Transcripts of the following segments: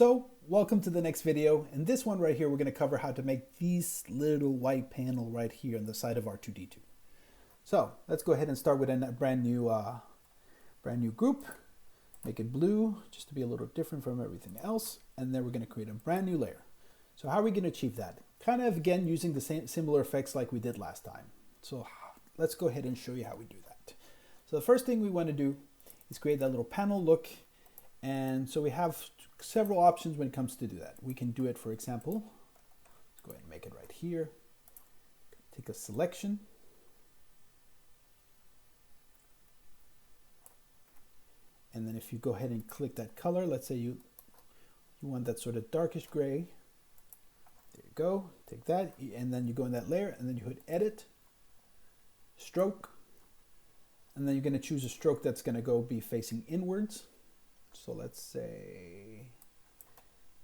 So welcome to the next video. In this one right here, we're going to cover how to make this little white panel right here on the side of R2D2. So let's go ahead and start with a brand new group. Make it blue just to be a little different from everything else. And then we're going to create a brand new layer. So how are we going to achieve that? Kind of again using the same similar effects like we did last time. So let's go ahead and show you how we do that. So the first thing we want to do is create that little panel look. And so we have several options when it comes to do that. We can do it, for example, let's go ahead and make it right here. Take a selection. And then if you go ahead and click that color, let's say you want that sort of darkish gray. There you go. Take that, and then you go in that layer, and then you hit Edit, Stroke, and then you're going to choose a stroke that's going to be facing inwards. So let's say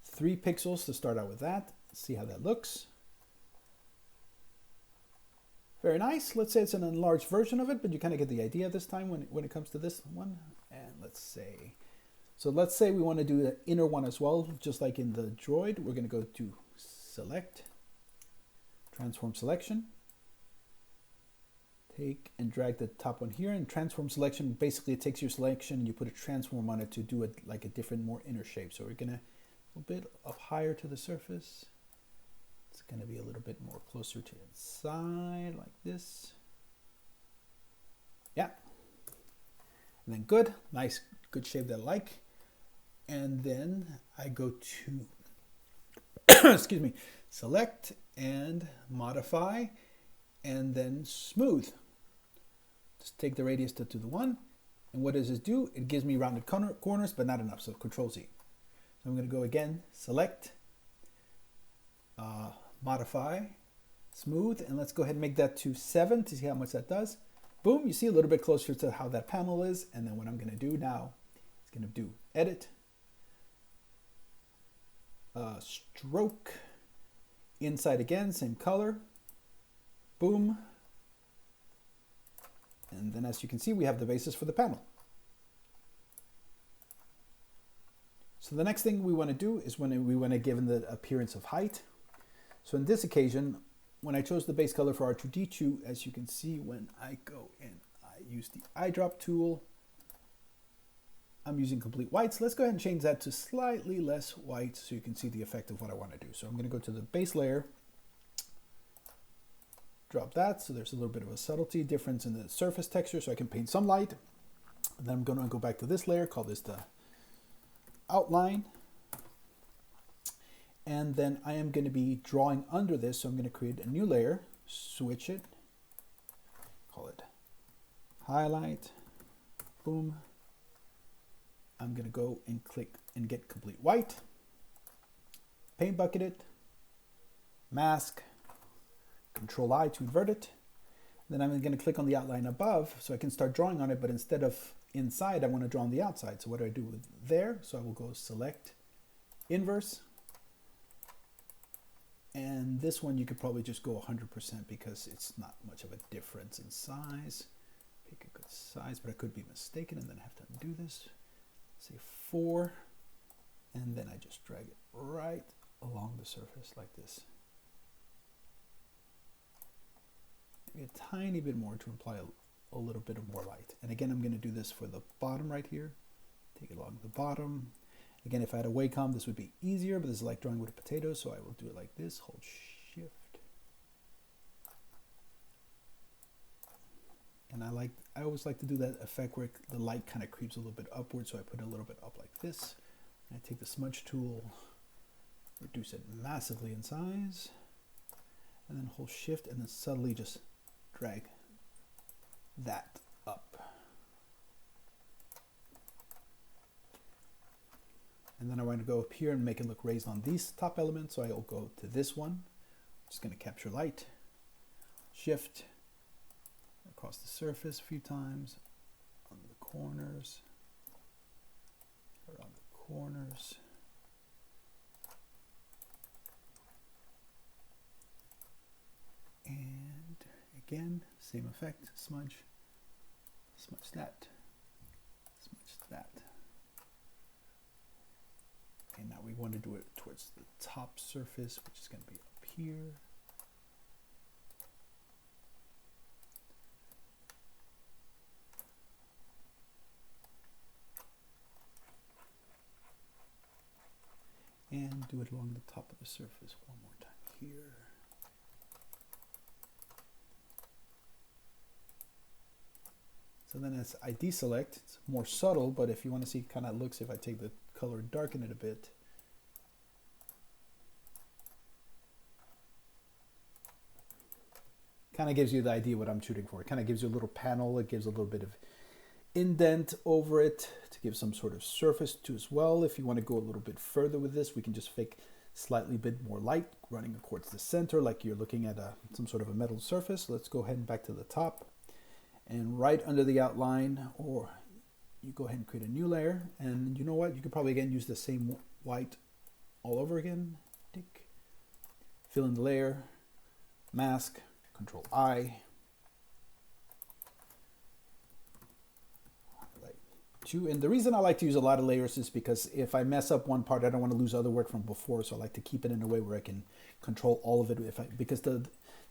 3 pixels to start out with that. See how that looks. Very nice. Let's say it's an enlarged version of it, but you kind of get the idea this time when it comes to this one. And let's say we want to do the inner one as well, just like in the droid. We're going to go to Select, Transform Selection. Take and drag the top one here, and transform selection, basically it takes your selection and you put a transform on it to do it like a different, more inner shape. So we're gonna a little bit up higher to the surface. It's gonna be a little bit more closer to the inside like this. Yeah. And then good, nice, good shape that I like. And then I go to, excuse me, select and modify and then smooth. Just take the radius to the 1, and what does this do? It gives me rounded corners, but not enough, so Control Z. So I'm going to go again, select, modify, smooth, and let's go ahead and make that to 7 to see how much that does. Boom, you see a little bit closer to how that panel is, and then what I'm going to do now is going to do Edit, Stroke, inside again, same color, boom. And then as you can see, we have the basis for the panel. So the next thing we want to do is when we want to give it the appearance of height. So in this occasion, when I chose the base color for R2D2, as you can see, when I go in, I use the eyedrop tool. I'm using complete white. So let's go ahead and change that to slightly less white so you can see the effect of what I want to do. So I'm going to go to the base layer, drop that, so there's a little bit of a subtlety difference in the surface texture, so I can paint some light. And then I'm going to go back to this layer, call this the outline. And then I am going to be drawing under this, so I'm going to create a new layer, switch it, call it highlight, boom. I'm going to go and click and get complete white, paint bucket it, mask, Control I to invert it. Then I'm going to click on the outline above so I can start drawing on it, but instead of inside, I want to draw on the outside. So what do I do with there? So I will go select, inverse. And this one you could probably just go 100% because it's not much of a difference in size. Pick a good size, but I could be mistaken and then have to undo this. Say 4, and then I just drag it right along the surface like this. A tiny bit more to imply a little bit of more light. And again, I'm going to do this for the bottom right here. Take it along the bottom. Again, if I had a Wacom, this would be easier, but this is like drawing with a potato, so I will do it like this. Hold Shift. And I always like to do that effect where the light kind of creeps a little bit upward, so I put it a little bit up like this. And I take the smudge tool, reduce it massively in size, and then hold Shift, and then subtly just drag that up. And then I want to go up here and make it look raised on these top elements. So I'll go to this one. I'm just going to capture light, Shift, across the surface a few times, on the corners, around the corners. And again, same effect, smudge that, smudge that. Okay, now Now we want to do it towards the top surface, which is going to be up here. And do it along the top of the surface one more time here. So then as I deselect, it's more subtle, but if you want to see kind of looks, if I take the color and darken it a bit, kind of gives you the idea what I'm shooting for. It kind of gives you a little panel, it gives a little bit of indent over it to give some sort of surface to as well. If you want to go a little bit further with this, we can just fake slightly bit more light running towards the center like you're looking at some sort of a metal surface. Let's go ahead and back to the top. And right under the outline, or you go ahead and create a new layer. And you know what? You could probably again use the same white all over again. Tick. Fill in the layer, mask, Control I. And the reason I like to use a lot of layers is because if I mess up one part, I don't want to lose other work from before. So I like to keep it in a way where I can control all of it. Because the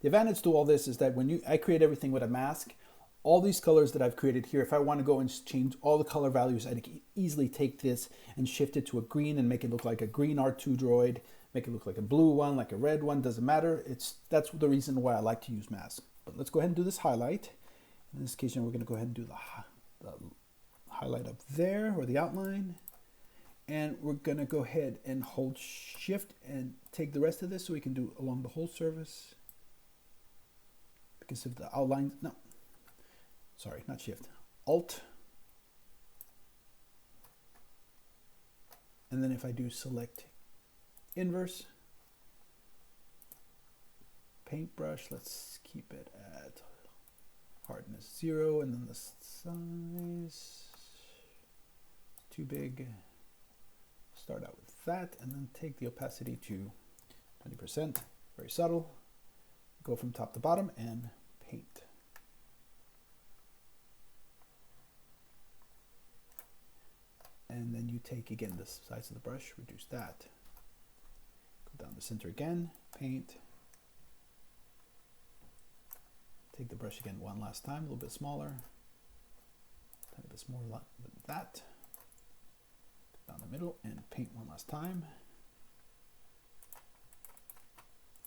advantage to all this is that when I create everything with a mask, all these colors that I've created here, if I want to go and change all the color values, I can easily take this and shift it to a green and make it look like a green R2 droid, make it look like a blue one, like a red one, doesn't matter. That's the reason why I like to use masks. But let's go ahead and do this highlight. In this case, we're going to go ahead and do the highlight up there, or the outline. And we're going to go ahead and hold shift and take the rest of this so we can do along the whole surface. Because of the outline, no. Sorry, not shift, alt. And then if I do select inverse, paintbrush, let's keep it at hardness 0, and then the size, too big. Start out with that, and then take the opacity to 20%, very subtle. Go from top to bottom and paint. And then you take again the size of the brush, reduce that. Go down the center again, paint. Take the brush again one last time, a little bit smaller. A bit more than that. Down the middle and paint one last time.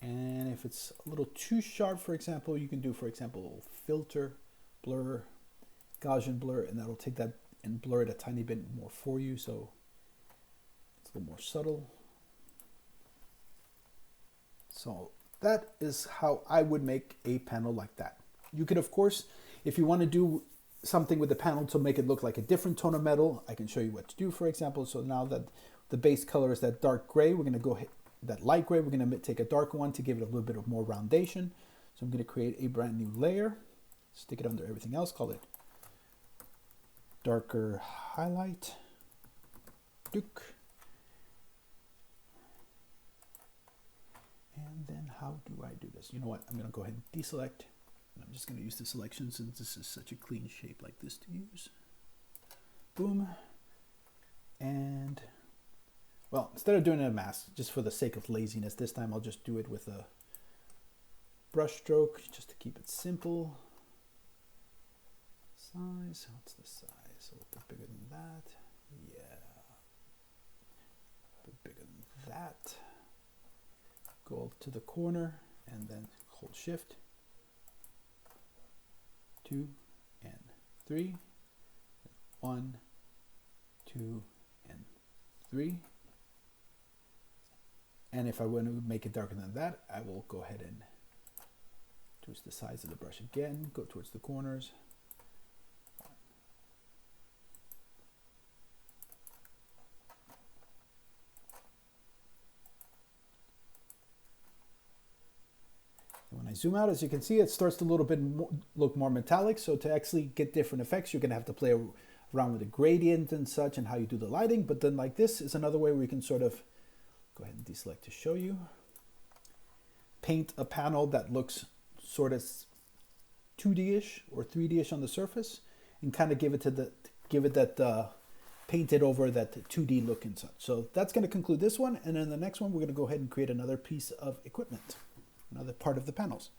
And if it's a little too sharp, for example, you can do, for example, filter, blur, Gaussian blur, and that'll take that and blur it a tiny bit more for you, so it's a little more subtle. So that is how I would make a panel like that. You could, of course, if you want to do something with the panel to make it look like a different tone of metal, I can show you what to do, for example. So now that the base color is that dark gray, we're going to go hit that light gray. We're going to take a dark one to give it a little bit of more roundation. So I'm going to create a brand new layer, stick it under everything else, call it darker highlight, Duke. And then how do I do this? You know what? I'm going to go ahead and deselect. And I'm just going to use the selection since this is such a clean shape like this to use. Boom. And, well, instead of doing a mask, just for the sake of laziness, this time I'll just do it with a brush stroke just to keep it simple. Size, what's the size? A little bit bigger than that. Yeah. A bit bigger than that. Go to the corner and then hold shift. 2 and 3. 1, 2, and 3. And if I want to make it darker than that, I will go ahead and twist the size of the brush again, go towards the corners. When I zoom out, as you can see, it starts to look more metallic. So to actually get different effects, you're going to have to play around with the gradient and such and how you do the lighting. But then like this is another way where you can sort of, go ahead and deselect to show you, paint a panel that looks sort of 2D-ish or 3D-ish on the surface and kind of give it that painted over that 2D look and such. So that's going to conclude this one. And then the next one, we're going to go ahead and create another piece of equipment, another part of the panels.